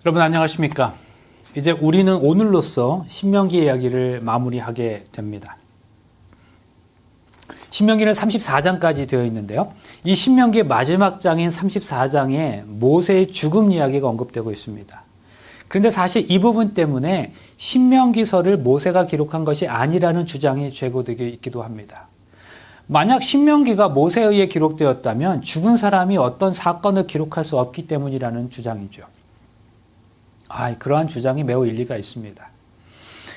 여러분 안녕하십니까? 이제 우리는 오늘로써 신명기 이야기를 마무리하게 됩니다. 신명기는 34장까지 되어 있는데요. 이 신명기의 마지막 장인 34장에 모세의 죽음 이야기가 언급되고 있습니다. 그런데 사실 이 부분 때문에 신명기서를 모세가 기록한 것이 아니라는 주장이 제기되고 있기도 합니다. 만약 신명기가 모세에 의해 기록되었다면 죽은 사람이 어떤 사건을 기록할 수 없기 때문이라는 주장이죠. 그러한 주장이 매우 일리가 있습니다.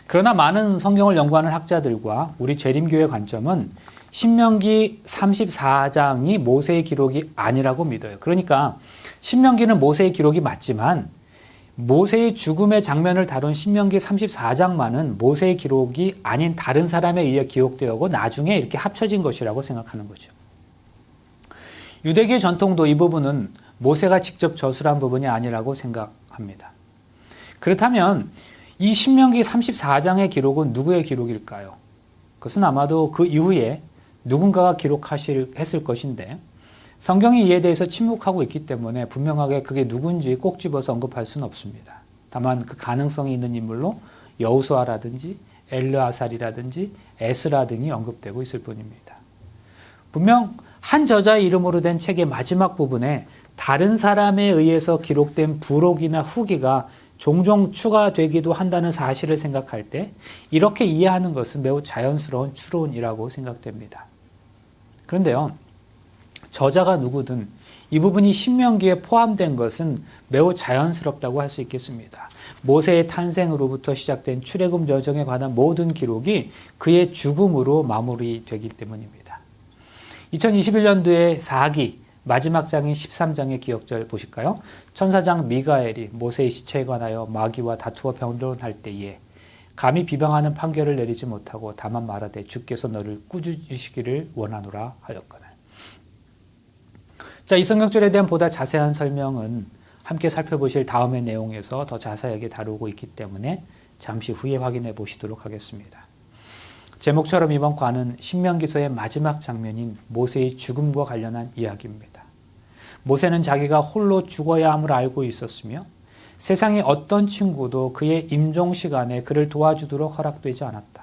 그러나 많은 성경을 연구하는 학자들과 우리 재림교의 관점은 신명기 34장이 모세의 기록이 아니라고 믿어요. 그러니까 신명기는 모세의 기록이 맞지만 모세의 죽음의 장면을 다룬 신명기 34장만은 모세의 기록이 아닌 다른 사람에 의해 기록되었고 나중에 이렇게 합쳐진 것이라고 생각하는 거죠. 유대교의 전통도 이 부분은 모세가 직접 저술한 부분이 아니라고 생각합니다. 그렇다면 이 신명기 34장의 기록은 누구의 기록일까요? 그것은 아마도 그 이후에 누군가가 했을 것인데 성경이 이에 대해서 침묵하고 있기 때문에 분명하게 그게 누군지 꼭 집어서 언급할 수는 없습니다. 다만 그 가능성이 있는 인물로 여호수아라든지 엘르아살이라든지 에스라 등이 언급되고 있을 뿐입니다. 분명 한 저자의 이름으로 된 책의 마지막 부분에 다른 사람에 의해서 기록된 부록이나 후기가 종종 추가되기도 한다는 사실을 생각할 때 이렇게 이해하는 것은 매우 자연스러운 추론이라고 생각됩니다. 그런데요, 저자가 누구든 이 부분이 신명기에 포함된 것은 매우 자연스럽다고 할 수 있겠습니다. 모세의 탄생으로부터 시작된 출애굽 여정에 관한 모든 기록이 그의 죽음으로 마무리되기 때문입니다. 2021년도에 4기 마지막 장인 13장의 기억절 보실까요? 천사장 미가엘이 모세의 시체에 관하여 마귀와 다투어 변론할 때에 감히 비방하는 판결을 내리지 못하고 다만 말하되 주께서 너를 꾸짖으시기를 원하노라 하였거늘. 이 성경절에 대한 보다 자세한 설명은 함께 살펴보실 다음의 내용에서 더 자세하게 다루고 있기 때문에 잠시 후에 확인해 보시도록 하겠습니다. 제목처럼 이번 과는 신명기서의 마지막 장면인 모세의 죽음과 관련한 이야기입니다. 모세는 자기가 홀로 죽어야 함을 알고 있었으며 세상의 어떤 친구도 그의 임종 시간에 그를 도와주도록 허락되지 않았다.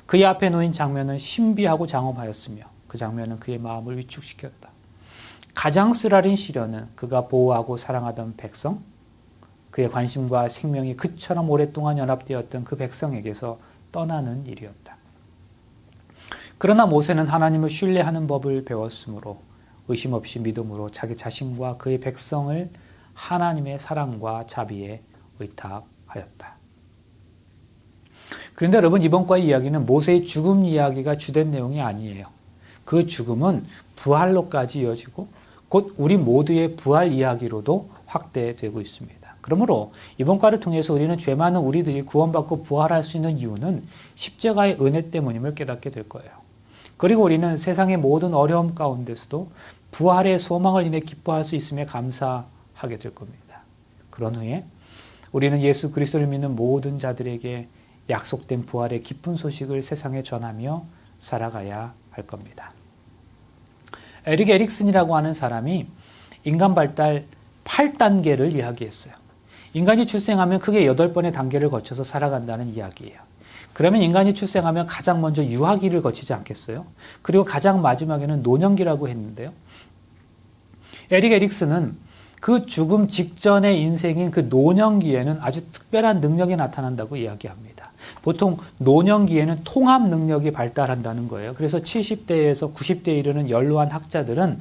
그의 앞에 놓인 장면은 신비하고 장엄하였으며 그 장면은 그의 마음을 위축시켰다. 가장 쓰라린 시련은 그가 보호하고 사랑하던 백성, 그의 관심과 생명이 그처럼 오랫동안 연합되었던 그 백성에게서 떠나는 일이었다. 그러나 모세는 하나님을 신뢰하는 법을 배웠으므로 의심 없이 믿음으로 자기 자신과 그의 백성을 하나님의 사랑과 자비에 의탁하였다. 그런데 여러분, 이번 과의 이야기는 모세의 죽음 이야기가 주된 내용이 아니에요. 그 죽음은 부활로까지 이어지고 곧 우리 모두의 부활 이야기로도 확대되고 있습니다. 그러므로 이번 과를 통해서 우리는 죄 많은 우리들이 구원받고 부활할 수 있는 이유는 십자가의 은혜 때문임을 깨닫게 될 거예요. 그리고 우리는 세상의 모든 어려움 가운데서도 부활의 소망을 인해 기뻐할 수 있음에 감사하게 될 겁니다. 그런 후에 우리는 예수 그리스도를 믿는 모든 자들에게 약속된 부활의 기쁜 소식을 세상에 전하며 살아가야 할 겁니다. 에릭 에릭슨이라고 하는 사람이 인간 발달 8단계를 이야기했어요. 인간이 출생하면 크게 8번의 단계를 거쳐서 살아간다는 이야기예요. 그러면 인간이 출생하면 가장 먼저 유아기를 거치지 않겠어요? 그리고 가장 마지막에는 노년기라고 했는데요. 에릭 에릭슨은 그 죽음 직전의 인생인 그 노년기에는 아주 특별한 능력이 나타난다고 이야기합니다. 보통 노년기에는 통합 능력이 발달한다는 거예요. 그래서 70대에서 90대에 이르는 연로한 학자들은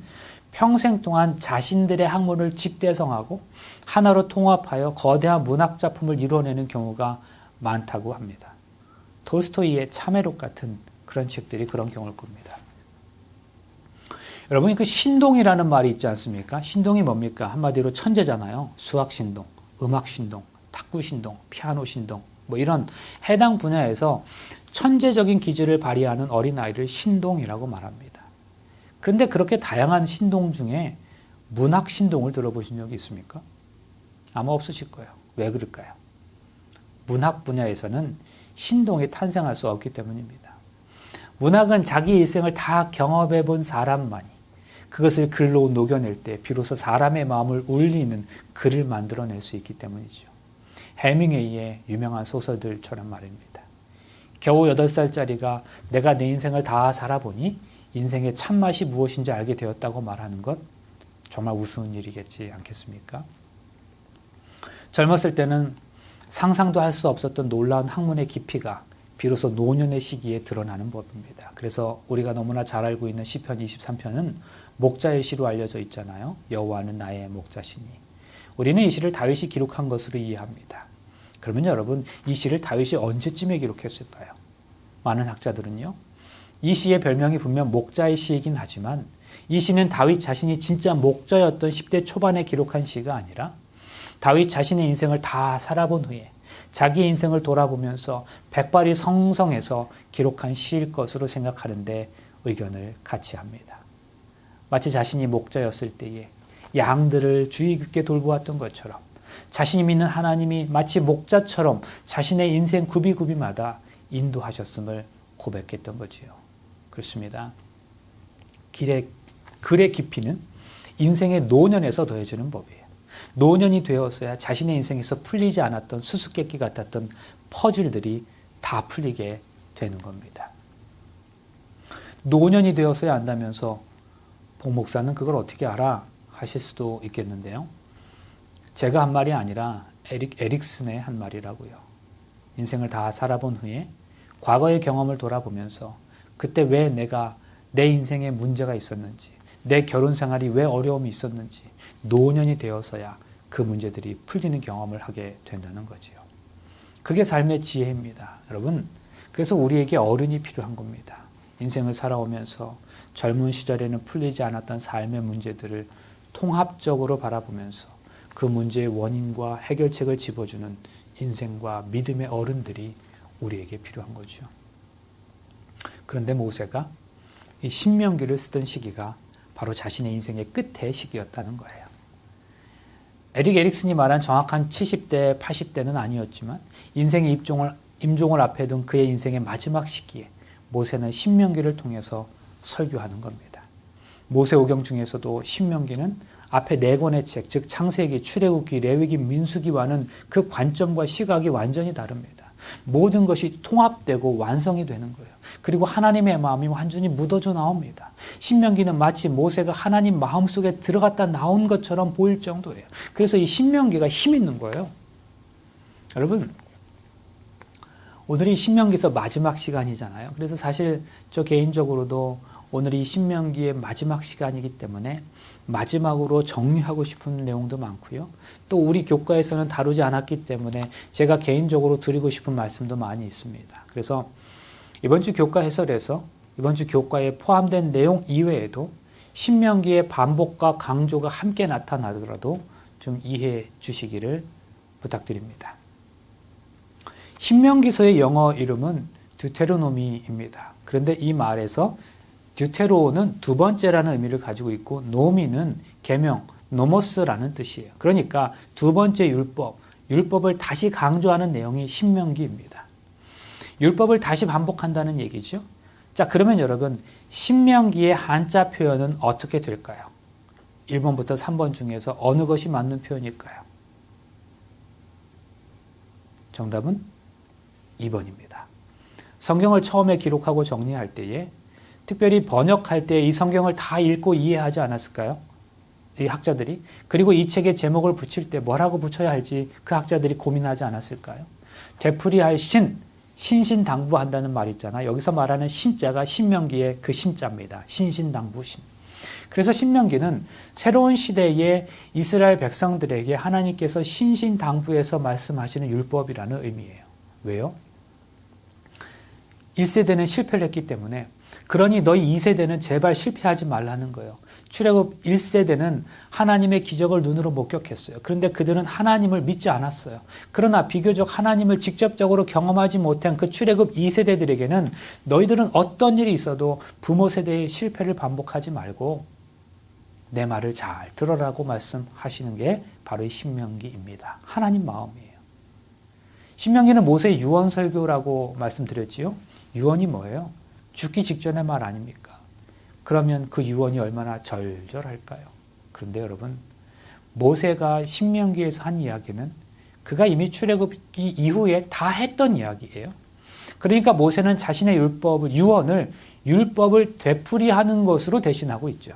평생 동안 자신들의 학문을 집대성하고 하나로 통합하여 거대한 문학 작품을 이루어내는 경우가 많다고 합니다. 톨스토이의 참회록 같은 그런 책들이 그런 경우일 겁니다. 여러분, 그 신동이라는 말이 있지 않습니까? 신동이 뭡니까? 한마디로 천재잖아요. 수학 신동, 음악 신동, 탁구 신동, 피아노 신동, 이런 해당 분야에서 천재적인 기질을 발휘하는 어린아이를 신동이라고 말합니다. 그런데 그렇게 다양한 신동 중에 문학 신동을 들어보신 적이 있습니까? 아마 없으실 거예요. 왜 그럴까요? 문학 분야에서는 신동이 탄생할 수 없기 때문입니다. 문학은 자기 일생을 다 경험해 본 사람만이 그것을 글로 녹여낼 때 비로소 사람의 마음을 울리는 글을 만들어낼 수 있기 때문이죠. 해밍웨이의 유명한 소설들처럼 말입니다. 겨우 8살짜리가 내가 내 인생을 다 살아보니 인생의 참맛이 무엇인지 알게 되었다고 말하는 것 정말 우스운 일이겠지 않겠습니까? 젊었을 때는 상상도 할 수 없었던 놀라운 학문의 깊이가 비로소 노년의 시기에 드러나는 법입니다. 그래서 우리가 너무나 잘 알고 있는 시편 23편은 목자의 시로 알려져 있잖아요. 여호와는 나의 목자시니. 우리는 이 시를 다윗이 기록한 것으로 이해합니다. 그러면 여러분, 이 시를 다윗이 언제쯤에 기록했을까요? 많은 학자들은요, 이 시의 별명이 분명 목자의 시이긴 하지만 이 시는 다윗 자신이 진짜 목자였던 10대 초반에 기록한 시가 아니라 다윗 자신의 인생을 다 살아본 후에 자기 인생을 돌아보면서 백발이 성성해서 기록한 시일 것으로 생각하는데 의견을 같이 합니다. 마치 자신이 목자였을 때에 양들을 주의 깊게 돌보았던 것처럼 자신이 믿는 하나님이 마치 목자처럼 자신의 인생 구비구비마다 인도하셨음을 고백했던 거지요. 그렇습니다. 글의 깊이는 인생의 노년에서 더해지는 법이에요. 노년이 되어서야 자신의 인생에서 풀리지 않았던 수수께끼 같았던 퍼즐들이 다 풀리게 되는 겁니다. 노년이 되어서야 안다면서 복 목사는 그걸 어떻게 알아? 하실 수도 있겠는데요. 제가 한 말이 아니라 에릭슨의 한 말이라고요. 인생을 다 살아본 후에 과거의 경험을 돌아보면서 그때 왜 내가 내 인생에 문제가 있었는지, 내 결혼 생활이 왜 어려움이 있었는지 노년이 되어서야 그 문제들이 풀리는 경험을 하게 된다는 거지요. 그게 삶의 지혜입니다. 여러분, 그래서 우리에게 어른이 필요한 겁니다. 인생을 살아오면서 젊은 시절에는 풀리지 않았던 삶의 문제들을 통합적으로 바라보면서 그 문제의 원인과 해결책을 짚어주는 인생과 믿음의 어른들이 우리에게 필요한 거죠. 그런데 모세가 이 신명기를 쓰던 시기가 바로 자신의 인생의 끝의 시기였다는 거예요. 에릭 에릭슨이 말한 정확한 70대, 80대는 아니었지만 인생의 임종을 앞에 둔 그의 인생의 마지막 시기에 모세는 신명기를 통해서 설교하는 겁니다. 모세오경 중에서도 신명기는 앞에 4권의 책, 즉 창세기, 출애굽기, 레위기, 민수기와는 그 관점과 시각이 완전히 다릅니다. 모든 것이 통합되고 완성이 되는 거예요. 그리고 하나님의 마음이 완전히 묻어져 나옵니다. 신명기는 마치 모세가 하나님 마음속에 들어갔다 나온 것처럼 보일 정도예요. 그래서 이 신명기가 힘 있는 거예요. 여러분, 오늘이 신명기에서 마지막 시간이잖아요. 그래서 사실 저 개인적으로도 오늘이 신명기의 마지막 시간이기 때문에 마지막으로 정리하고 싶은 내용도 많고요. 또 우리 교과에서는 다루지 않았기 때문에 제가 개인적으로 드리고 싶은 말씀도 많이 있습니다. 그래서 이번 주 교과 해설에서 이번 주 교과에 포함된 내용 이외에도 신명기의 반복과 강조가 함께 나타나더라도 좀 이해해 주시기를 부탁드립니다. 신명기서의 영어 이름은 듀테로노미입니다. 그런데 이 말에서 듀테로는 두 번째라는 의미를 가지고 있고 노미는 계명, 노모스라는 뜻이에요. 그러니까 두 번째 율법을 다시 강조하는 내용이 신명기입니다. 율법을 다시 반복한다는 얘기죠. 자, 그러면 여러분, 신명기의 한자 표현은 어떻게 될까요? 1번부터 3번 중에서 어느 것이 맞는 표현일까요? 정답은 2번입니다. 성경을 처음에 기록하고 정리할 때에 특별히 번역할 때 이 성경을 다 읽고 이해하지 않았을까요? 이 학자들이. 그리고 이 책에 제목을 붙일 때 뭐라고 붙여야 할지 그 학자들이 고민하지 않았을까요? 되풀이할 신신당부한다는 말 있잖아요. 여기서 말하는 신자가 신명기의 그 신자입니다. 신신당부신. 그래서 신명기는 새로운 시대의 이스라엘 백성들에게 하나님께서 신신당부해서 말씀하시는 율법이라는 의미예요. 왜요? 1세대는 실패를 했기 때문에 그러니 너희 2세대는 제발 실패하지 말라는 거예요. 출애굽 1세대는 하나님의 기적을 눈으로 목격했어요. 그런데 그들은 하나님을 믿지 않았어요. 그러나 비교적 하나님을 직접적으로 경험하지 못한 그 출애굽 2세대들에게는 너희들은 어떤 일이 있어도 부모 세대의 실패를 반복하지 말고 내 말을 잘 들어라고 말씀하시는 게 바로 이 신명기입니다. 하나님 마음이에요. 신명기는 모세의 유언 설교라고 말씀드렸지요. 유언이 뭐예요? 죽기 직전의 말 아닙니까? 그러면 그 유언이 얼마나 절절할까요? 그런데 여러분, 모세가 신명기에서 한 이야기는 그가 이미 출애굽기 이후에 다 했던 이야기예요. 그러니까 모세는 자신의 율법을 되풀이하는 것으로 대신하고 있죠.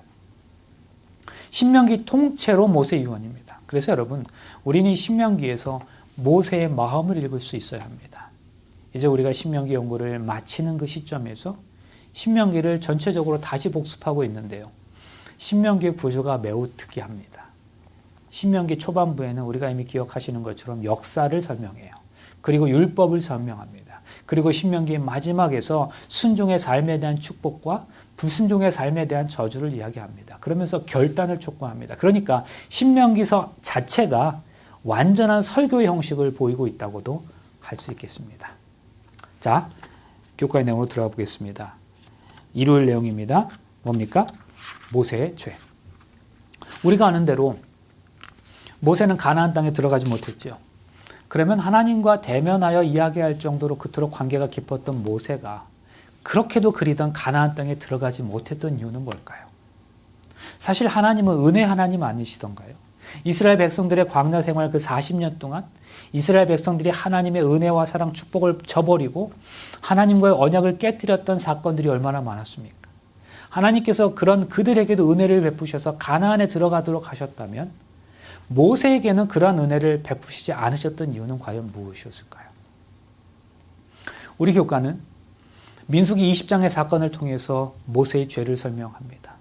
신명기 통째로 모세 유언입니다. 그래서 여러분, 우리는 신명기에서 모세의 마음을 읽을 수 있어야 합니다. 이제 우리가 신명기 연구를 마치는 그 시점에서 신명기를 전체적으로 다시 복습하고 있는데요. 신명기의 구조가 매우 특이합니다. 신명기 초반부에는 우리가 이미 기억하시는 것처럼 역사를 설명해요. 그리고 율법을 설명합니다. 그리고 신명기의 마지막에서 순종의 삶에 대한 축복과 불순종의 삶에 대한 저주를 이야기합니다. 그러면서 결단을 촉구합니다. 그러니까 신명기서 자체가 완전한 설교의 형식을 보이고 있다고도 할 수 있겠습니다. 자, 교과의 내용으로 들어가 보겠습니다. 일요일 내용입니다. 뭡니까? 모세의 죄. 우리가 아는 대로 모세는 가나안 땅에 들어가지 못했죠. 그러면 하나님과 대면하여 이야기할 정도로 그토록 관계가 깊었던 모세가 그렇게도 그리던 가나안 땅에 들어가지 못했던 이유는 뭘까요? 사실 하나님은 은혜 하나님 아니시던가요? 이스라엘 백성들의 광야 생활 그 40년 동안 이스라엘 백성들이 하나님의 은혜와 사랑 축복을 저버리고 하나님과의 언약을 깨뜨렸던 사건들이 얼마나 많았습니까? 하나님께서 그런 그들에게도 은혜를 베푸셔서 가나안에 들어가도록 하셨다면 모세에게는 그러한 은혜를 베푸시지 않으셨던 이유는 과연 무엇이었을까요? 우리 교과는 민수기 20장의 사건을 통해서 모세의 죄를 설명합니다.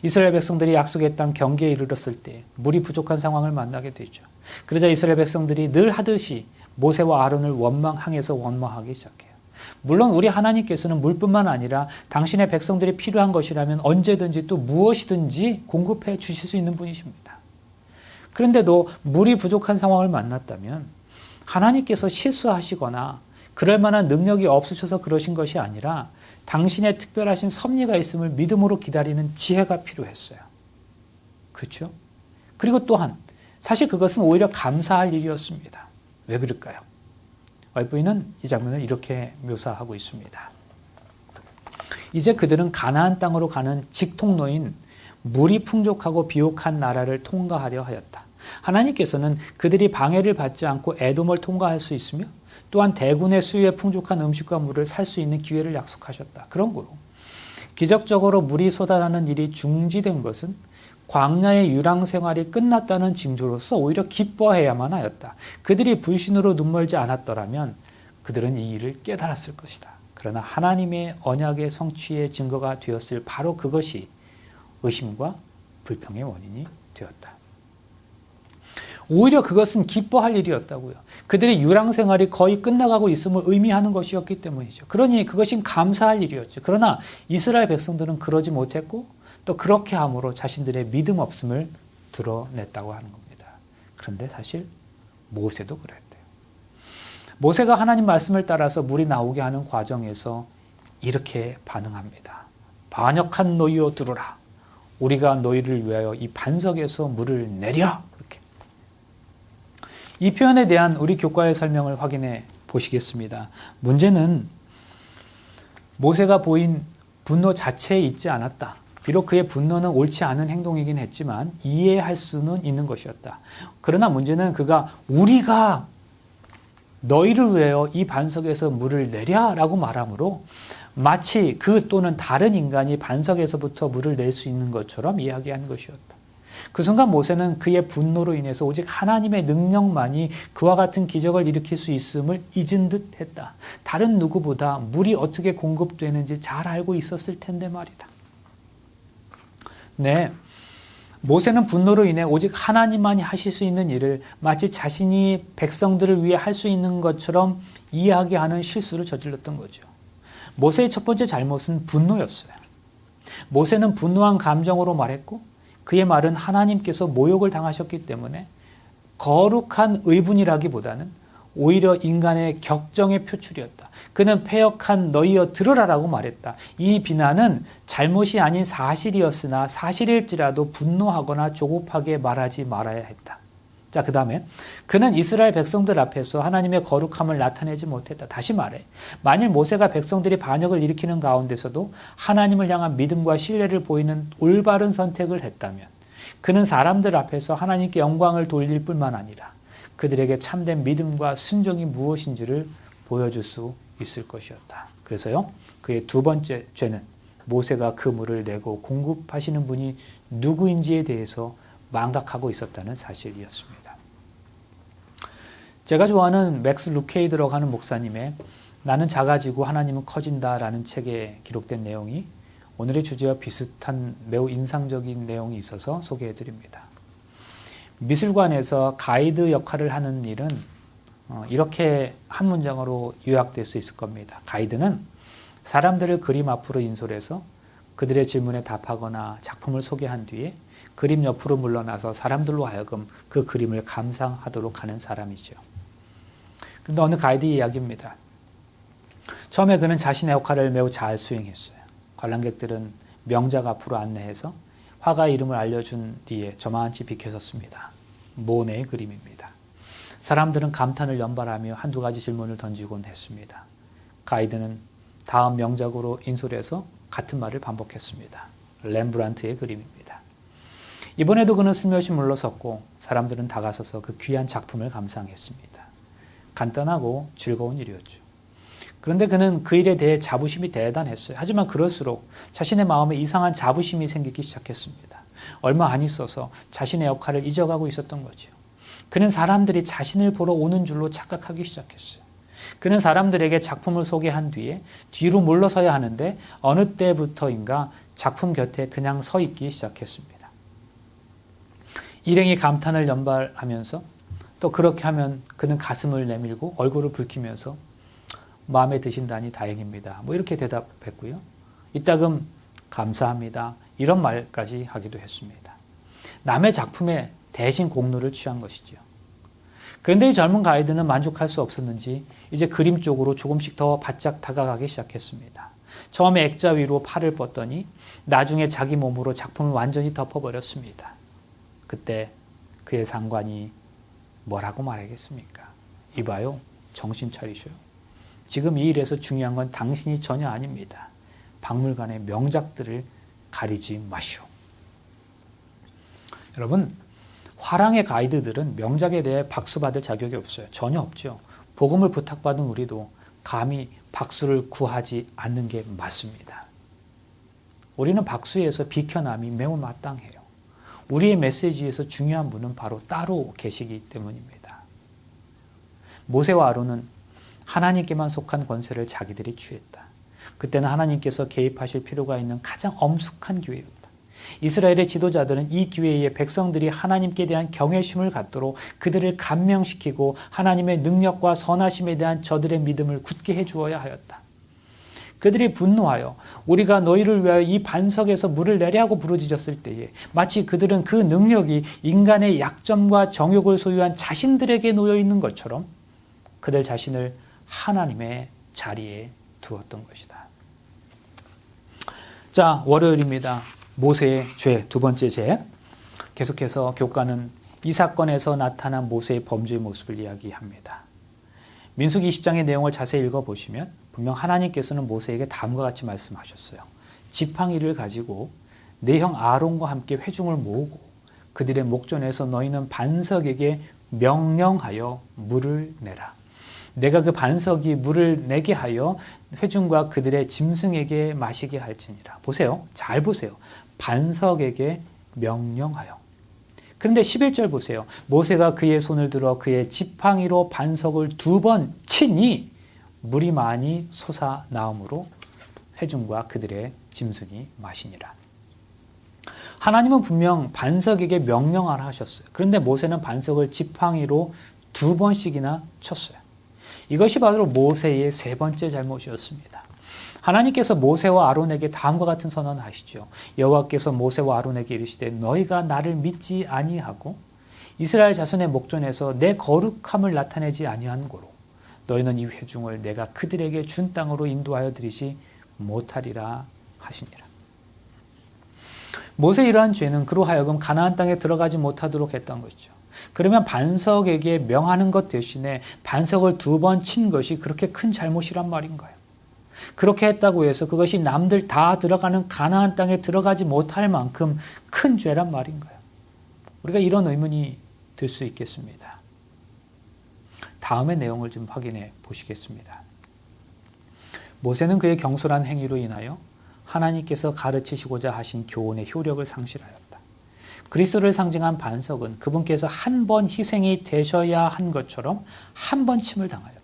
이스라엘 백성들이 약속의 땅 경계에 이르렀을 때 물이 부족한 상황을 만나게 되죠. 그러자 이스라엘 백성들이 늘 하듯이 모세와 아론을 향해서 원망하기 시작해요. 물론 우리 하나님께서는 물뿐만 아니라 당신의 백성들이 필요한 것이라면 언제든지 또 무엇이든지 공급해 주실 수 있는 분이십니다. 그런데도 물이 부족한 상황을 만났다면 하나님께서 실수하시거나 그럴 만한 능력이 없으셔서 그러신 것이 아니라 당신의 특별하신 섭리가 있음을 믿음으로 기다리는 지혜가 필요했어요. 그렇죠? 그리고 또한 사실 그것은 오히려 감사할 일이었습니다. 왜 그럴까요? 와이프는 이 장면을 이렇게 묘사하고 있습니다. 이제 그들은 가나안 땅으로 가는 직통로인 물이 풍족하고 비옥한 나라를 통과하려 하였다. 하나님께서는 그들이 방해를 받지 않고 에돔을 통과할 수 있으며 또한 대군의 수요에 풍족한 음식과 물을 살 수 있는 기회를 약속하셨다. 그런 거로 기적적으로 물이 쏟아나는 일이 중지된 것은 광야의 유랑 생활이 끝났다는 징조로서 오히려 기뻐해야만 하였다. 그들이 불신으로 눈멀지 않았더라면 그들은 이 일을 깨달았을 것이다. 그러나 하나님의 언약의 성취의 증거가 되었을 바로 그것이 의심과 불평의 원인이 되었다. 오히려 그것은 기뻐할 일이었다고요. 그들의 유랑 생활이 거의 끝나가고 있음을 의미하는 것이었기 때문이죠. 그러니 그것이 감사할 일이었죠. 그러나 이스라엘 백성들은 그러지 못했고 또 그렇게 함으로 자신들의 믿음 없음을 드러냈다고 하는 겁니다. 그런데 사실 모세도 그랬대요. 모세가 하나님 말씀을 따라서 물이 나오게 하는 과정에서 이렇게 반응합니다. 반역한 너희여 들으라. 우리가 너희를 위하여 이 반석에서 물을 내려. 이렇게. 이 표현에 대한 우리 교과의 설명을 확인해 보시겠습니다. 문제는 모세가 보인 분노 자체에 있지 않았다. 비록 그의 분노는 옳지 않은 행동이긴 했지만 이해할 수는 있는 것이었다. 그러나 문제는 그가 우리가 너희를 위하여 이 반석에서 물을 내랴라고 말하므로 마치 그 또는 다른 인간이 반석에서부터 물을 낼 수 있는 것처럼 이야기한 것이었다. 그 순간 모세는 그의 분노로 인해서 오직 하나님의 능력만이 그와 같은 기적을 일으킬 수 있음을 잊은 듯 했다. 다른 누구보다 물이 어떻게 공급되는지 잘 알고 있었을 텐데 말이다. 네, 모세는 분노로 인해 오직 하나님만이 하실 수 있는 일을 마치 자신이 백성들을 위해 할 수 있는 것처럼 이야기하는 실수를 저질렀던 거죠. 모세의 첫 번째 잘못은 분노였어요. 모세는 분노한 감정으로 말했고 그의 말은 하나님께서 모욕을 당하셨기 때문에 거룩한 의분이라기보다는 오히려 인간의 격정의 표출이었다. 그는 패역한 너희여 들으라라고 말했다. 이 비난은 잘못이 아닌 사실이었으나 사실일지라도 분노하거나 조급하게 말하지 말아야 했다. 자, 그 다음에 그는 이스라엘 백성들 앞에서 하나님의 거룩함을 나타내지 못했다. 다시 말해 만일 모세가 백성들이 반역을 일으키는 가운데서도 하나님을 향한 믿음과 신뢰를 보이는 올바른 선택을 했다면 그는 사람들 앞에서 하나님께 영광을 돌릴 뿐만 아니라 그들에게 참된 믿음과 순종이 무엇인지를 보여줄 수 있을 것이었다. 그래서요, 그의 두 번째 죄는 모세가 그 물을 내고 공급하시는 분이 누구인지에 대해서 망각하고 있었다는 사실이었습니다. 제가 좋아하는 맥스 루케이드라고 하는 목사님의 나는 작아지고 하나님은 커진다라는 책에 기록된 내용이 오늘의 주제와 비슷한 매우 인상적인 내용이 있어서 소개해드립니다. 미술관에서 가이드 역할을 하는 일은 이렇게 한 문장으로 요약될 수 있을 겁니다. 가이드는 사람들을 그림 앞으로 인솔해서 그들의 질문에 답하거나 작품을 소개한 뒤에 그림 옆으로 물러나서 사람들로 하여금 그 그림을 감상하도록 하는 사람이죠. 그런데 어느 가이드 이야기입니다. 처음에 그는 자신의 역할을 매우 잘 수행했어요. 관람객들은 명작 앞으로 안내해서 화가 이름을 알려준 뒤에 저만치 비켜섰습니다. 모네의 그림입니다. 사람들은 감탄을 연발하며 한두 가지 질문을 던지곤 했습니다. 가이드는 다음 명작으로 인솔해서 같은 말을 반복했습니다. 렘브란트의 그림입니다. 이번에도 그는 슬며시 물러섰고 사람들은 다가서서 그 귀한 작품을 감상했습니다. 간단하고 즐거운 일이었죠. 그런데 그는 그 일에 대해 자부심이 대단했어요. 하지만 그럴수록 자신의 마음에 이상한 자부심이 생기기 시작했습니다. 얼마 안 있어서 자신의 역할을 잊어가고 있었던 거죠. 그는 사람들이 자신을 보러 오는 줄로 착각하기 시작했어요. 그는 사람들에게 작품을 소개한 뒤에 뒤로 물러서야 하는데 어느 때부터인가 작품 곁에 그냥 서 있기 시작했습니다. 일행이 감탄을 연발하면서 또 그렇게 하면 그는 가슴을 내밀고 얼굴을 붉히면서 마음에 드신다니 다행입니다. 이렇게 대답했고요. 이따금 감사합니다. 이런 말까지 하기도 했습니다. 남의 작품에 대신 공로를 취한 것이죠. 그런데 이 젊은 가이드는 만족할 수 없었는지 이제 그림 쪽으로 조금씩 더 바짝 다가가기 시작했습니다. 처음에 액자 위로 팔을 뻗더니 나중에 자기 몸으로 작품을 완전히 덮어버렸습니다. 그때 그의 상관이 뭐라고 말하겠습니까? 이봐요. 정신 차리셔요. 지금 이 일에서 중요한 건 당신이 전혀 아닙니다. 박물관의 명작들을 가리지 마시오. 여러분, 화랑의 가이드들은 명작에 대해 박수받을 자격이 없어요. 전혀 없죠. 복음을 부탁받은 우리도 감히 박수를 구하지 않는 게 맞습니다. 우리는 박수에서 비켜남이 매우 마땅해요. 우리의 메시지에서 중요한 분은 바로 따로 계시기 때문입니다. 모세와 아론은 하나님께만 속한 권세를 자기들이 취했다. 그때는 하나님께서 개입하실 필요가 있는 가장 엄숙한 기회였다. 이스라엘의 지도자들은 이 기회에 백성들이 하나님께 대한 경외심을 갖도록 그들을 감명시키고 하나님의 능력과 선하심에 대한 저들의 믿음을 굳게 해주어야 하였다. 그들이 분노하여 우리가 너희를 위하여 이 반석에서 물을 내려고 부르짖었을 때에 마치 그들은 그 능력이 인간의 약점과 정욕을 소유한 자신들에게 놓여 있는 것처럼 그들 자신을 하나님의 자리에 두었던 것이다. 자, 월요일입니다. 모세의 죄, 두 번째 죄. 계속해서 교과는 이 사건에서 나타난 모세의 범죄의 모습을 이야기합니다. 민수기 20장의 내용을 자세히 읽어보시면 분명 하나님께서는 모세에게 다음과 같이 말씀하셨어요. 지팡이를 가지고 내 형 아론과 함께 회중을 모으고 그들의 목전에서 너희는 반석에게 명령하여 물을 내라. 내가 그 반석이 물을 내게 하여 회중과 그들의 짐승에게 마시게 할지니라. 보세요. 잘 보세요. 반석에게 명령하여. 그런데 11절 보세요. 모세가 그의 손을 들어 그의 지팡이로 반석을 2번 치니 물이 많이 솟아나오므로 회중과 그들의 짐승이 마시니라. 하나님은 분명 반석에게 명령하라 하셨어요. 그런데 모세는 반석을 지팡이로 2번씩이나 쳤어요. 이것이 바로 모세의 세 번째 잘못이었습니다. 하나님께서 모세와 아론에게 다음과 같은 선언을 하시죠. 여호와께서 모세와 아론에게 이르시되 너희가 나를 믿지 아니하고 이스라엘 자손의 목전에서 내 거룩함을 나타내지 아니한 고로 너희는 이 회중을 내가 그들에게 준 땅으로 인도하여 드리지 못하리라 하시니라. 모세의 이러한 죄는 그로 하여금 가나안 땅에 들어가지 못하도록 했던 것이죠. 그러면 반석에게 명하는 것 대신에 반석을 2번 친 것이 그렇게 큰 잘못이란 말인가요? 그렇게 했다고 해서 그것이 남들 다 들어가는 가나안 땅에 들어가지 못할 만큼 큰 죄란 말인가요? 우리가 이런 의문이 들 수 있겠습니다. 다음의 내용을 좀 확인해 보시겠습니다. 모세는 그의 경솔한 행위로 인하여 하나님께서 가르치시고자 하신 교훈의 효력을 상실하였다. 그리스도를 상징한 반석은 그분께서 한 번 희생이 되셔야 한 것처럼 한 번 침을 당하였다.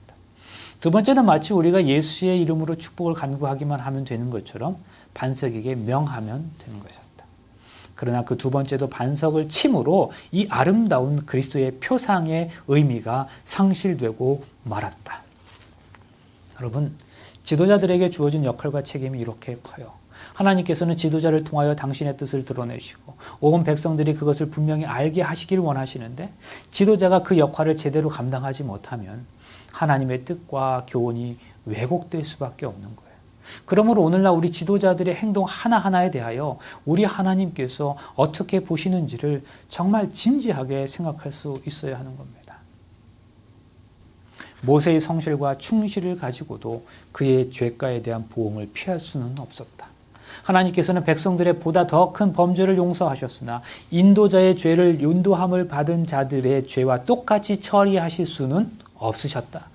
두 번째는 마치 우리가 예수의 이름으로 축복을 간구하기만 하면 되는 것처럼 반석에게 명하면 되는 것이었다. 그러나 그 두 번째도 반석을 침으로 이 아름다운 그리스도의 표상의 의미가 상실되고 말았다. 여러분, 지도자들에게 주어진 역할과 책임이 이렇게 커요. 하나님께서는 지도자를 통하여 당신의 뜻을 드러내시고 온 백성들이 그것을 분명히 알게 하시길 원하시는데 지도자가 그 역할을 제대로 감당하지 못하면 하나님의 뜻과 교훈이 왜곡될 수밖에 없는 거예요. 그러므로 오늘날 우리 지도자들의 행동 하나하나에 대하여 우리 하나님께서 어떻게 보시는지를 정말 진지하게 생각할 수 있어야 하는 겁니다. 모세의 성실과 충실을 가지고도 그의 죄가에 대한 보응을 피할 수는 없었다. 하나님께서는 백성들의 보다 더 큰 범죄를 용서하셨으나 인도자의 죄를 인도함을 받은 자들의 죄와 똑같이 처리하실 수는 없으셨다.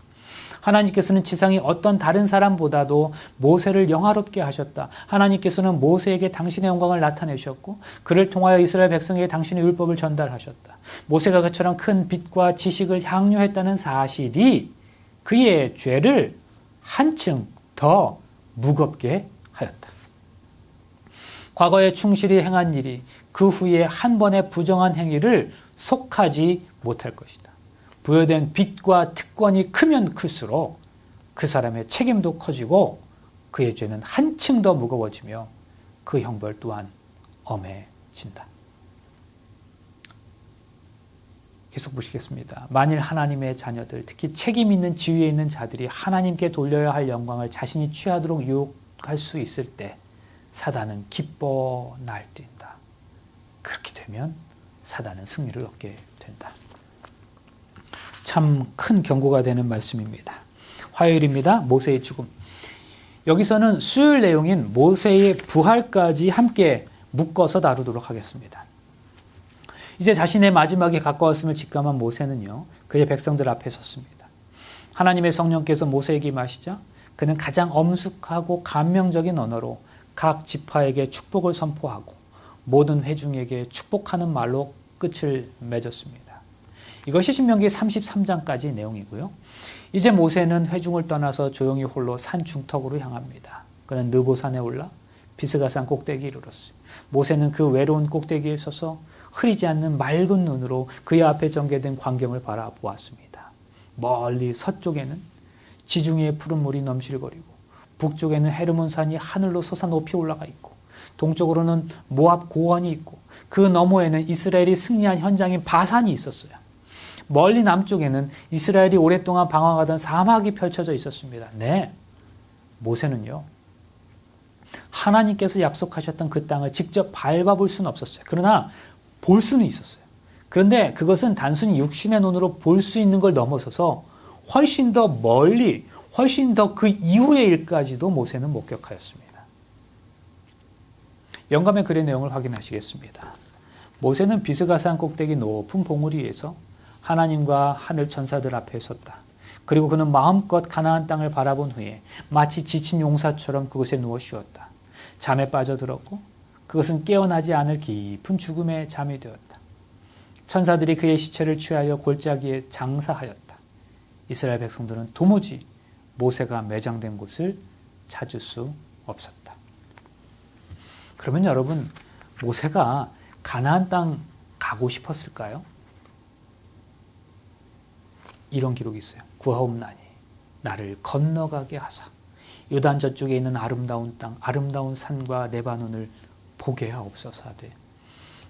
하나님께서는 지상의 어떤 다른 사람보다도 모세를 영화롭게 하셨다. 하나님께서는 모세에게 당신의 영광을 나타내셨고 그를 통하여 이스라엘 백성에게 당신의 율법을 전달하셨다. 모세가 그처럼 큰 빛과 지식을 향유했다는 사실이 그의 죄를 한층 더 무겁게 하였다. 과거에 충실히 행한 일이 그 후에 한 번의 부정한 행위를 속하지 못할 것이다. 부여된 빚과 특권이 크면 클수록 그 사람의 책임도 커지고 그의 죄는 한층 더 무거워지며 그 형벌 또한 엄해진다. 계속 보시겠습니다. 만일 하나님의 자녀들, 특히 책임 있는 지위에 있는 자들이 하나님께 돌려야 할 영광을 자신이 취하도록 유혹할 수 있을 때 사단은 기뻐 날뛴다. 그렇게 되면 사단은 승리를 얻게 된다. 참 큰 경고가 되는 말씀입니다. 화요일입니다. 모세의 죽음. 여기서는 수요일 내용인 모세의 부활까지 함께 묶어서 다루도록 하겠습니다. 이제 자신의 마지막에 가까웠음을 직감한 모세는요, 그의 백성들 앞에 섰습니다. 하나님의 성령께서 모세에게 임하시자 그는 가장 엄숙하고 감명적인 언어로 각 지파에게 축복을 선포하고 모든 회중에게 축복하는 말로 끝을 맺었습니다. 이것이 신명기 33장까지 내용이고요. 이제 모세는 회중을 떠나서 조용히 홀로 산 중턱으로 향합니다. 그는 느보산에 올라 비스가산 꼭대기에 이르렀어요. 모세는 그 외로운 꼭대기에 서서 흐리지 않는 맑은 눈으로 그의 앞에 전개된 광경을 바라보았습니다. 멀리 서쪽에는 지중해의 푸른 물이 넘실거리고 북쪽에는 헤르몬산이 하늘로 솟아 높이 올라가 있고 동쪽으로는 모압 고원이 있고 그 너머에는 이스라엘이 승리한 현장인 바산이 있었어요. 멀리 남쪽에는 이스라엘이 오랫동안 방황하던 사막이 펼쳐져 있었습니다. 네, 모세는요, 하나님께서 약속하셨던 그 땅을 직접 밟아볼 수는 없었어요. 그러나 볼 수는 있었어요. 그런데 그것은 단순히 육신의 눈으로 볼 수 있는 걸 넘어서서 훨씬 더 멀리, 훨씬 더 그 이후의 일까지도 모세는 목격하였습니다. 영감의 글의 내용을 확인하시겠습니다. 모세는 비스가산 꼭대기 높은 봉우리 위에서 하나님과 하늘 천사들 앞에 섰다. 그리고 그는 마음껏 가나안 땅을 바라본 후에 마치 지친 용사처럼 그곳에 누워 쉬었다. 잠에 빠져들었고 그것은 깨어나지 않을 깊은 죽음의 잠이 되었다. 천사들이 그의 시체를 취하여 골짜기에 장사하였다. 이스라엘 백성들은 도무지 모세가 매장된 곳을 찾을 수 없었다. 그러면 여러분, 모세가 가나안 땅 가고 싶었을까요? 이런 기록이 있어요. 구하옵나니 나를 건너가게 하사 요단 저쪽에 있는 아름다운 땅, 아름다운 산과 레바논을 보게 하옵소서 하되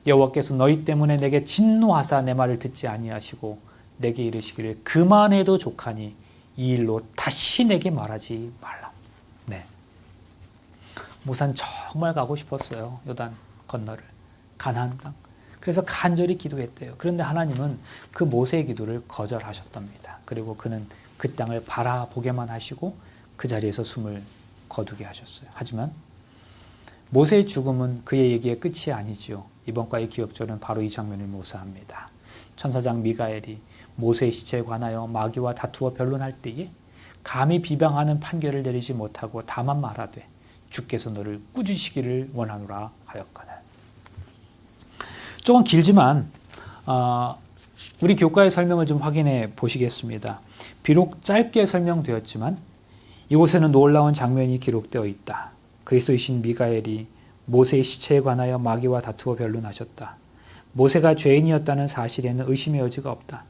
여호와께서 너희 때문에 내게 진노하사 내 말을 듣지 아니하시고 내게 이르시기를 그만해도 족하니 이 일로 다시 내게 말하지 말라. 네, 모세는 정말 가고 싶었어요. 요단 건너를, 가나안 땅. 그래서 간절히 기도했대요. 그런데 하나님은 그 모세의 기도를 거절하셨답니다. 그리고 그는 그 땅을 바라보게만 하시고 그 자리에서 숨을 거두게 하셨어요. 하지만 모세의 죽음은 그의 얘기의 끝이 아니지요. 이번 과의 기억절은 바로 이 장면을 묘사합니다. 천사장 미가엘이 모세의 시체에 관하여 마귀와 다투어 변론할 때에 감히 비방하는 판결을 내리지 못하고 다만 말하되 주께서 너를 꾸짖으시기를 원하노라 하였거늘. 조금 길지만 우리 교과의 설명을 좀 확인해 보시겠습니다. 비록 짧게 설명되었지만 이곳에는 놀라운 장면이 기록되어 있다. 그리스도이신 미가엘이 모세의 시체에 관하여 마귀와 다투어 변론하셨다. 모세가 죄인이었다는 사실에는 의심의 여지가 없다.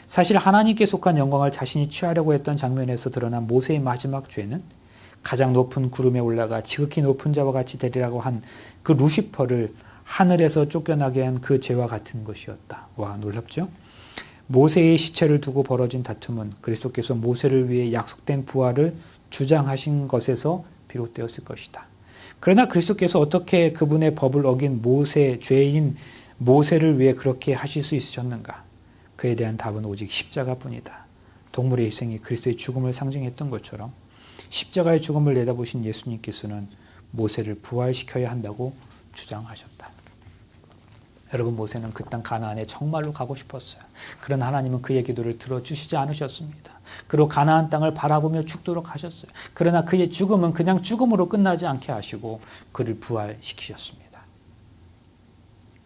사실 하나님께 속한 영광을 자신이 취하려고 했던 장면에서 드러난 모세의 마지막 죄는 가장 높은 구름에 올라가 지극히 높은 자와 같이 되리라고 한 그 루시퍼를 하늘에서 쫓겨나게 한 그 죄와 같은 것이었다. 와, 놀랍죠? 모세의 시체를 두고 벌어진 다툼은 그리스도께서 모세를 위해 약속된 부활을 주장하신 것에서 비롯되었을 것이다. 그러나 그리스도께서 어떻게 그분의 법을 어긴 죄인 모세를 위해 그렇게 하실 수 있으셨는가? 그에 대한 답은 오직 십자가뿐이다. 동물의 희생이 그리스도의 죽음을 상징했던 것처럼 십자가의 죽음을 내다보신 예수님께서는 모세를 부활시켜야 한다고 주장하셨다. 여러분, 모세는 그 땅 가나안에 정말로 가고 싶었어요. 그러나 하나님은 그의 기도를 들어주시지 않으셨습니다. 그리고 가나안 땅을 바라보며 죽도록 하셨어요. 그러나 그의 죽음은 그냥 죽음으로 끝나지 않게 하시고 그를 부활시키셨습니다.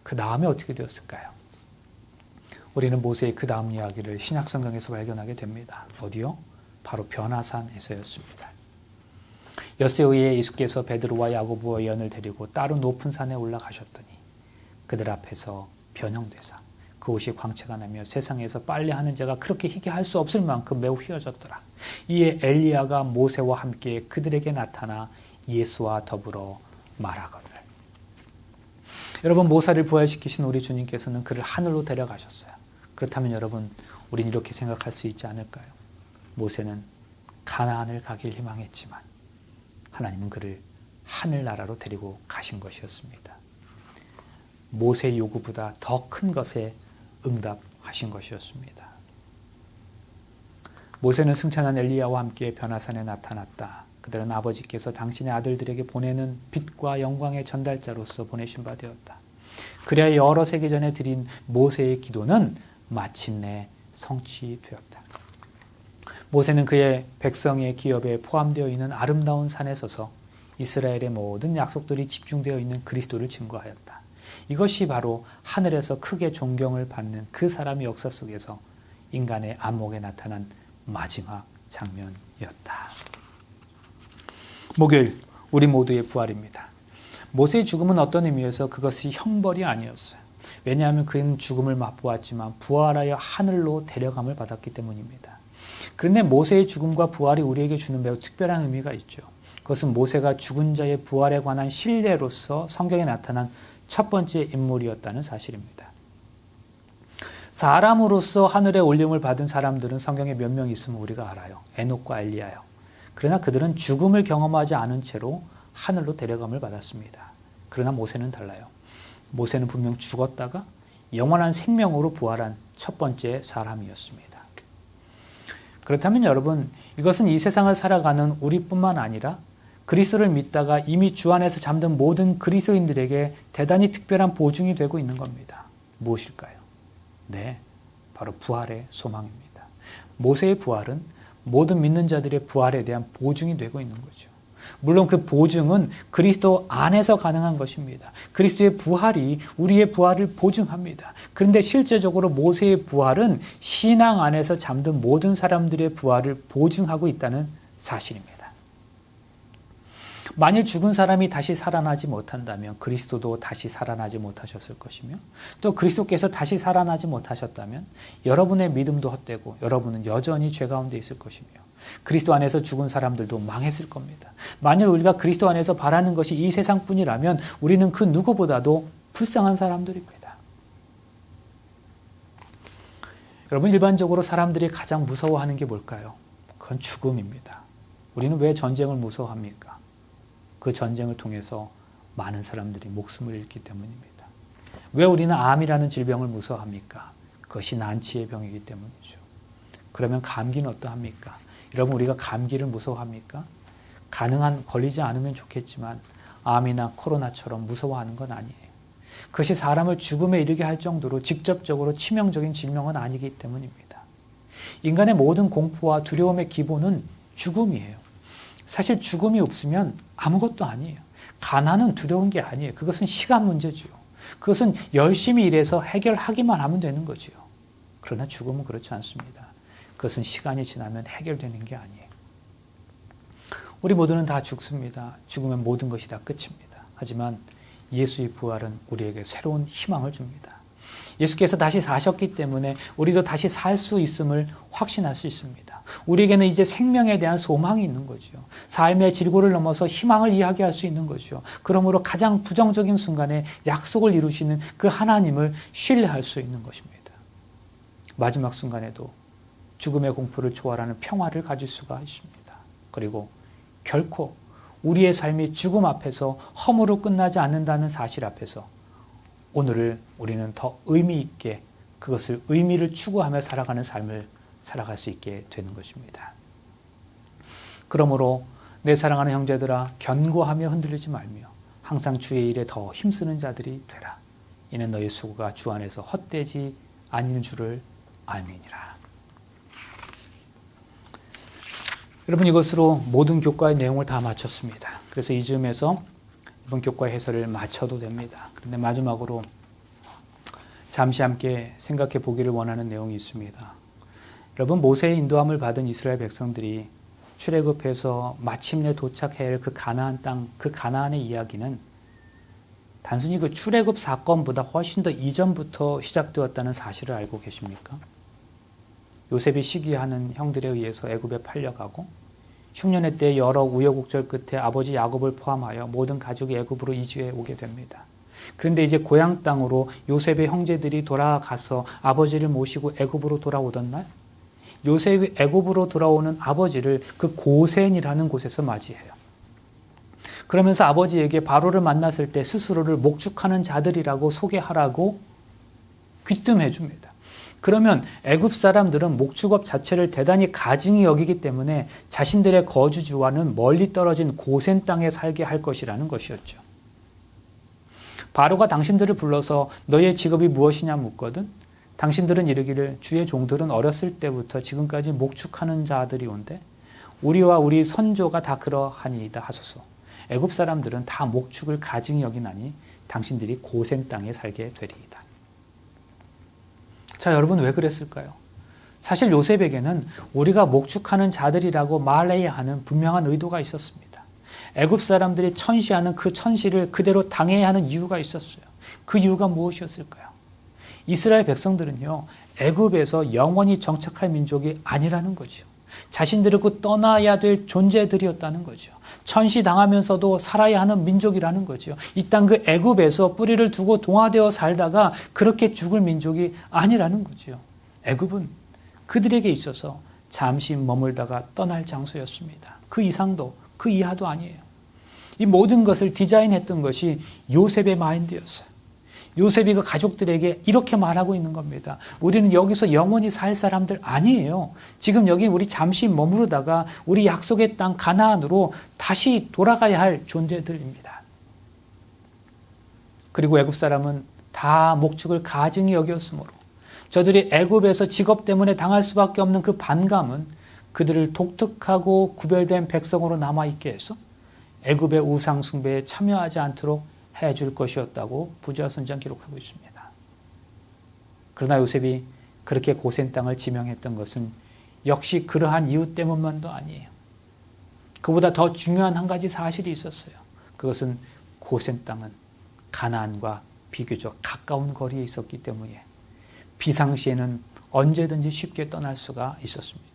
그 다음에 어떻게 되었을까요? 우리는 모세의 그 다음 이야기를 신약성경에서 발견하게 됩니다. 어디요? 바로 변화산에서였습니다. 엿새에 의해 예수께서 베드로와 야고보와 요한을 데리고 따로 높은 산에 올라가셨더니 그들 앞에서 변형되사 그 옷이 광채가 나며 세상에서 빨래하는 자가 그렇게 희게 할 수 없을 만큼 매우 휘어졌더라. 이에 엘리야가 모세와 함께 그들에게 나타나 예수와 더불어 말하거늘. 여러분, 모세를 부활시키신 우리 주님께서는 그를 하늘로 데려가셨어요. 그렇다면 여러분, 우린 이렇게 생각할 수 있지 않을까요? 모세는 가나안을 가길 희망했지만 하나님은 그를 하늘나라로 데리고 가신 것이었습니다. 모세의 요구보다 더 큰 것에 응답하신 것이었습니다. 모세는 승천한 엘리야와 함께 변화산에 나타났다. 그들은 아버지께서 당신의 아들들에게 보내는 빛과 영광의 전달자로서 보내신 바 되었다. 그래야 여러 세기 전에 드린 모세의 기도는 마침내 성취되었다. 모세는 그의 백성의 기업에 포함되어 있는 아름다운 산에 서서 이스라엘의 모든 약속들이 집중되어 있는 그리스도를 증거하였다. 이것이 바로 하늘에서 크게 존경을 받는 그 사람의 역사 속에서 인간의 안목에 나타난 마지막 장면이었다. 목요일, 우리 모두의 부활입니다. 모세의 죽음은 어떤 의미에서 그것이 형벌이 아니었어요. 왜냐하면 그는 죽음을 맛보았지만 부활하여 하늘로 데려감을 받았기 때문입니다. 그런데 모세의 죽음과 부활이 우리에게 주는 매우 특별한 의미가 있죠. 그것은 모세가 죽은 자의 부활에 관한 신뢰로서 성경에 나타난 첫 번째 인물이었다는 사실입니다. 사람으로서 하늘에 올림을 받은 사람들은 성경에 몇 명 있으면 우리가 알아요. 에녹과 엘리야요. 그러나 그들은 죽음을 경험하지 않은 채로 하늘로 데려감을 받았습니다. 그러나 모세는 달라요. 모세는 분명 죽었다가 영원한 생명으로 부활한 첫 번째 사람이었습니다. 그렇다면 여러분, 이것은 이 세상을 살아가는 우리뿐만 아니라 그리스도를 믿다가 이미 주 안에서 잠든 모든 그리스도인들에게 대단히 특별한 보증이 되고 있는 겁니다. 무엇일까요? 네, 바로 부활의 소망입니다. 모세의 부활은 모든 믿는 자들의 부활에 대한 보증이 되고 있는 거죠. 물론 그 보증은 그리스도 안에서 가능한 것입니다. 그리스도의 부활이 우리의 부활을 보증합니다. 그런데 실제적으로 모세의 부활은 신앙 안에서 잠든 모든 사람들의 부활을 보증하고 있다는 사실입니다. 만일 죽은 사람이 다시 살아나지 못한다면 그리스도도 다시 살아나지 못하셨을 것이며, 또 그리스도께서 다시 살아나지 못하셨다면 여러분의 믿음도 헛되고 여러분은 여전히 죄 가운데 있을 것이며 그리스도 안에서 죽은 사람들도 망했을 겁니다. 만일 우리가 그리스도 안에서 바라는 것이 이 세상뿐이라면 우리는 그 누구보다도 불쌍한 사람들입니다. 여러분, 일반적으로 사람들이 가장 무서워하는 게 뭘까요? 그건 죽음입니다. 우리는 왜 전쟁을 무서워합니까? 그 전쟁을 통해서 많은 사람들이 목숨을 잃기 때문입니다. 왜 우리는 암이라는 질병을 무서워합니까? 그것이 난치의 병이기 때문이죠. 그러면 감기는 어떠합니까? 여러분, 우리가 감기를 무서워합니까? 가능한 걸리지 않으면 좋겠지만 암이나 코로나처럼 무서워하는 건 아니에요. 그것이 사람을 죽음에 이르게 할 정도로 직접적으로 치명적인 질병은 아니기 때문입니다. 인간의 모든 공포와 두려움의 기본은 죽음이에요. 사실 죽음이 없으면 아무것도 아니에요. 가난은 두려운 게 아니에요. 그것은 시간 문제죠. 그것은 열심히 일해서 해결하기만 하면 되는 거죠. 그러나 죽음은 그렇지 않습니다. 그것은 시간이 지나면 해결되는 게 아니에요. 우리 모두는 다 죽습니다. 죽으면 모든 것이 다 끝입니다. 하지만 예수의 부활은 우리에게 새로운 희망을 줍니다. 예수께서 다시 사셨기 때문에 우리도 다시 살 수 있음을 확신할 수 있습니다. 우리에게는 이제 생명에 대한 소망이 있는 거죠. 삶의 질고를 넘어서 희망을 이야기할 수 있는 거죠. 그러므로 가장 부정적인 순간에 약속을 이루시는 그 하나님을 신뢰할 수 있는 것입니다. 마지막 순간에도 죽음의 공포를 초월하는 평화를 가질 수가 있습니다. 그리고 결코 우리의 삶이 죽음 앞에서 허무로 끝나지 않는다는 사실 앞에서 오늘을 우리는 더 의미 있게 그것을 의미를 추구하며 살아가는 삶을 살아갈 수 있게 되는 것입니다. 그러므로 내 사랑하는 형제들아 견고하며 흔들리지 말며 항상 주의 일에 더 힘쓰는 자들이 되라. 이는 너희 수고가 주 안에서 헛되지 아니는 줄을 알미니라. 여러분, 이것으로 모든 교과의 내용을 다 마쳤습니다. 그래서 이 즈음에서 이번 교과의 해설을 마쳐도 됩니다. 그런데 마지막으로 잠시 함께 생각해 보기를 원하는 내용이 있습니다. 여러분, 모세의 인도함을 받은 이스라엘 백성들이 출애굽해서 마침내 도착해야 할 그 가나안 땅, 그 가나안의 이야기는 단순히 그 출애굽 사건보다 훨씬 더 이전부터 시작되었다는 사실을 알고 계십니까? 요셉이 시기하는 형들에 의해서 애굽에 팔려가고 흉년의 때 여러 우여곡절 끝에 아버지 야곱을 포함하여 모든 가족이 애굽으로 이주해 오게 됩니다. 그런데 이제 고향 땅으로 요셉의 형제들이 돌아가서 아버지를 모시고 애굽으로 돌아오던 날, 요셉이 애굽으로 돌아오는 아버지를 그 고센이라는 곳에서 맞이해요. 그러면서 아버지에게 바로를 만났을 때 스스로를 목축하는 자들이라고 소개하라고 귀뜸해 줍니다. 그러면 애굽 사람들은 목축업 자체를 대단히 가증히 여기기 때문에 자신들의 거주지와는 멀리 떨어진 고센 땅에 살게 할 것이라는 것이었죠. 바로가 당신들을 불러서 너의 직업이 무엇이냐 묻거든 당신들은 이르기를 주의 종들은 어렸을 때부터 지금까지 목축하는 자들이온데 우리와 우리 선조가 다 그러하니이다 하소서. 애굽 사람들은 다 목축을 가증히 여기나니 당신들이 고센 땅에 살게 되리이다. 자, 여러분, 왜 그랬을까요? 사실 요셉에게는 우리가 목축하는 자들이라고 말해야 하는 분명한 의도가 있었습니다. 애굽 사람들이 천시하는 그 천시를 그대로 당해야 하는 이유가 있었어요. 그 이유가 무엇이었을까요? 이스라엘 백성들은요, 애굽에서 영원히 정착할 민족이 아니라는 거죠. 자신들을 그 떠나야 될 존재들이었다는 거죠. 천시당하면서도 살아야 하는 민족이라는 거죠. 이 땅 그 애굽에서 뿌리를 두고 동화되어 살다가 그렇게 죽을 민족이 아니라는 거죠. 애굽은 그들에게 있어서 잠시 머물다가 떠날 장소였습니다. 그 이상도 그 이하도 아니에요. 이 모든 것을 디자인했던 것이 요셉의 마인드였어요. 요셉이 그 가족들에게 이렇게 말하고 있는 겁니다. 우리는 여기서 영원히 살 사람들 아니에요. 지금 여기 우리 잠시 머무르다가 우리 약속의 땅 가나안으로 다시 돌아가야 할 존재들입니다. 그리고 애굽 사람은 다 목축을 가증히 여겼으므로 저들이 애굽에서 직업 때문에 당할 수밖에 없는 그 반감은 그들을 독특하고 구별된 백성으로 남아있게 해서 애굽의 우상 숭배에 참여하지 않도록 해줄 것이었다고 부자선장 기록하고 있습니다. 그러나 요셉이 그렇게 고센 땅을 지명했던 것은 역시 그러한 이유 때문만도 아니에요. 그보다 더 중요한 한 가지 사실이 있었어요. 그것은 고센 땅은 가나안과 비교적 가까운 거리에 있었기 때문에 비상시에는 언제든지 쉽게 떠날 수가 있었습니다.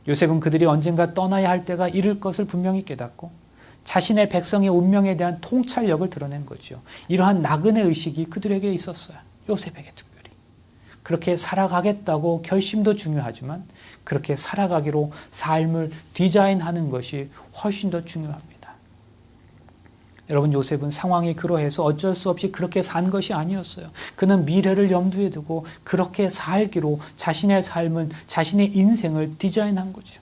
요셉은 그들이 언젠가 떠나야 할 때가 이를 것을 분명히 깨닫고 자신의 백성의 운명에 대한 통찰력을 드러낸 거죠. 이러한 나그네 의식이 그들에게 있었어요. 요셉에게 특별히. 그렇게 살아가겠다고 결심도 중요하지만 그렇게 살아가기로 삶을 디자인하는 것이 훨씬 더 중요합니다. 여러분, 요셉은 상황이 그러해서 어쩔 수 없이 그렇게 산 것이 아니었어요. 그는 미래를 염두에 두고 그렇게 살기로 자신의 삶을, 자신의 인생을 디자인한 거죠.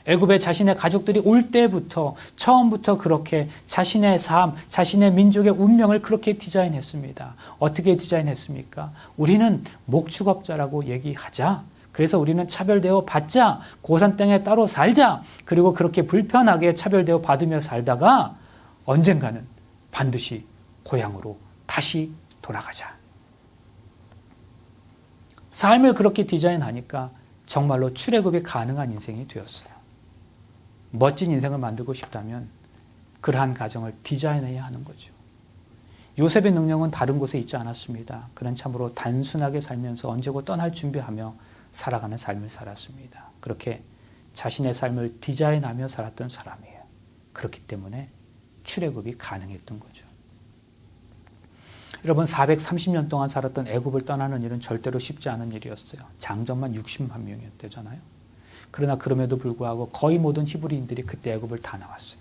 애굽에 자신의 가족들이 올 때부터 처음부터 그렇게 자신의 삶, 자신의 민족의 운명을 그렇게 디자인했습니다. 어떻게 디자인했습니까? 우리는 목축업자라고 얘기하자. 그래서 우리는 차별대우 받자, 고산 땅에 따로 살자, 그리고 그렇게 불편하게 차별대우 받으며 살다가 언젠가는 반드시 고향으로 다시 돌아가자. 삶을 그렇게 디자인하니까 정말로 출애굽이 가능한 인생이 되었어요. 멋진 인생을 만들고 싶다면 그러한 가정을 디자인해야 하는 거죠. 요셉의 능력은 다른 곳에 있지 않았습니다. 그는 참으로 단순하게 살면서 언제고 떠날 준비하며 살아가는 삶을 살았습니다. 그렇게 자신의 삶을 디자인하며 살았던 사람이에요. 그렇기 때문에 출애굽이 가능했던 거죠. 여러분, 430년 동안 살았던 애굽을 떠나는 일은 절대로 쉽지 않은 일이었어요. 장정만 60만 명이었대잖아요. 그러나 그럼에도 불구하고 거의 모든 히브리인들이 그때 애굽을 다 나왔어요.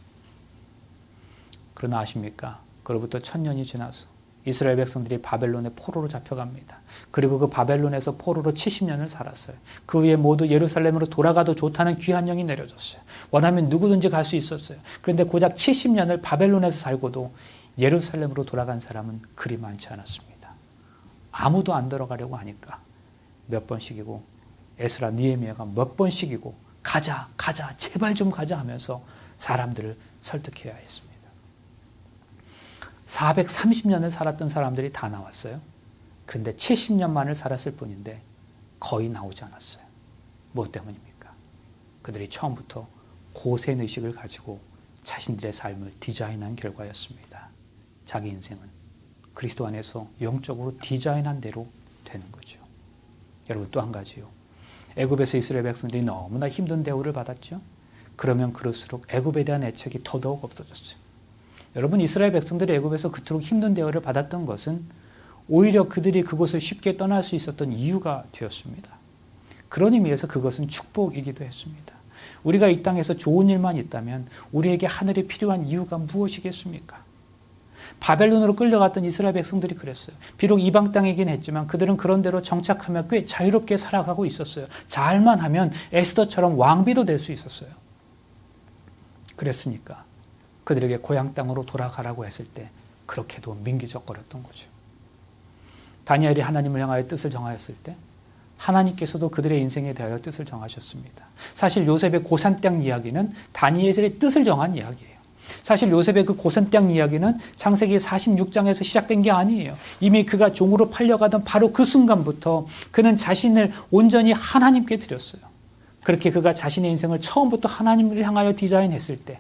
그러나 아십니까? 그로부터 1000년이 지나서 이스라엘 백성들이 바벨론의 포로로 잡혀갑니다. 그리고 그 바벨론에서 포로로 70년을 살았어요. 그 후에 모두 예루살렘으로 돌아가도 좋다는 귀한 영이 내려졌어요. 원하면 누구든지 갈 수 있었어요. 그런데 고작 70년을 바벨론에서 살고도 예루살렘으로 돌아간 사람은 그리 많지 않았습니다. 아무도 안 들어가려고 하니까 몇 번씩이고 에스라 느헤미야가 몇 번씩이고 가자 제발 좀 가자 하면서 사람들을 설득해야 했습니다. 430년을 살았던 사람들이 다 나왔어요. 그런데 70년만을 살았을 뿐인데 거의 나오지 않았어요. 무엇 때문입니까? 그들이 처음부터 고센의식을 가지고 자신들의 삶을 디자인한 결과였습니다. 자기 인생은 그리스도 안에서 영적으로 디자인한 대로 되는 거죠. 여러분, 또 한 가지요. 애굽에서 이스라엘 백성들이 너무나 힘든 대우를 받았죠. 그러면 그럴수록 애굽에 대한 애착이 더더욱 없어졌어요. 여러분, 이스라엘 백성들이 애굽에서 그토록 힘든 대우를 받았던 것은 오히려 그들이 그곳을 쉽게 떠날 수 있었던 이유가 되었습니다. 그런 의미에서 그것은 축복이기도 했습니다. 우리가 이 땅에서 좋은 일만 있다면 우리에게 하늘이 필요한 이유가 무엇이겠습니까? 바벨론으로 끌려갔던 이스라엘 백성들이 그랬어요. 비록 이방 땅이긴 했지만 그들은 그런 대로 정착하며 꽤 자유롭게 살아가고 있었어요. 잘만 하면 에스더처럼 왕비도 될 수 있었어요. 그랬으니까 그들에게 고향 땅으로 돌아가라고 했을 때 그렇게도 민기적거렸던 거죠. 다니엘이 하나님을 향하여 뜻을 정하였을 때 하나님께서도 그들의 인생에 대하여 뜻을 정하셨습니다. 사실 요셉의 고산 땅 이야기는 다니엘의 뜻을 정한 이야기예요. 사실 요셉의 그 고산 땅 이야기는 창세기 46장에서 시작된 게 아니에요. 이미 그가 종으로 팔려가던 바로 그 순간부터 그는 자신을 온전히 하나님께 드렸어요. 그렇게 그가 자신의 인생을 처음부터 하나님을 향하여 디자인했을 때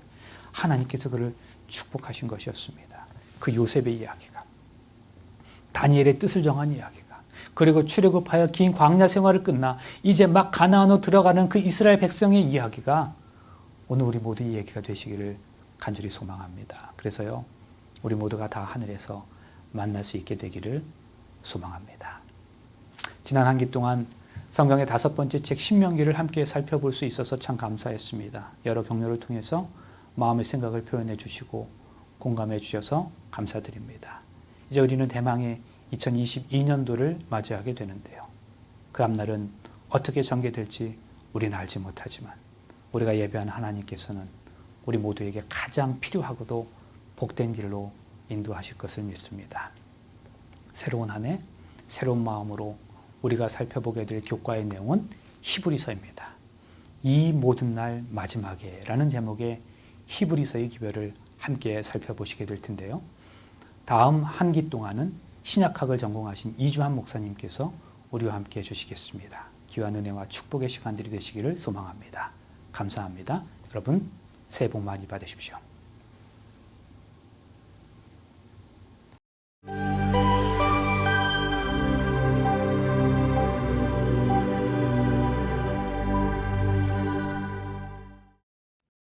하나님께서 그를 축복하신 것이었습니다. 그 요셉의 이야기가, 다니엘의 뜻을 정한 이야기가, 그리고 출애굽하여 긴 광야 생활을 끝나 이제 막 가나안으로 들어가는 그 이스라엘 백성의 이야기가 오늘 우리 모두의 얘기가 되시기를 간절히 소망합니다. 그래서요, 우리 모두가 다 하늘에서 만날 수 있게 되기를 소망합니다. 지난 한 기 동안 성경의 5번째 책 신명기를 함께 살펴볼 수 있어서 참 감사했습니다. 여러 경로를 통해서 마음의 생각을 표현해 주시고 공감해 주셔서 감사드립니다. 이제 우리는 대망의 2022년도를 맞이하게 되는데요. 그 앞날은 어떻게 전개될지 우리는 알지 못하지만 우리가 예배하는 하나님께서는 우리 모두에게 가장 필요하고도 복된 길로 인도하실 것을 믿습니다. 새로운 한 해, 새로운 마음으로 우리가 살펴보게 될 교과의 내용은 히브리서입니다. 이 모든 날 마지막에 라는 제목의 히브리서의 기별을 함께 살펴보시게 될 텐데요. 다음 한 기 동안은 신약학을 전공하신 이주한 목사님께서 우리와 함께 해주시겠습니다. 귀한 은혜와 축복의 시간들이 되시기를 소망합니다. 감사합니다. 여러분, 새해 복 많이 받으십시오.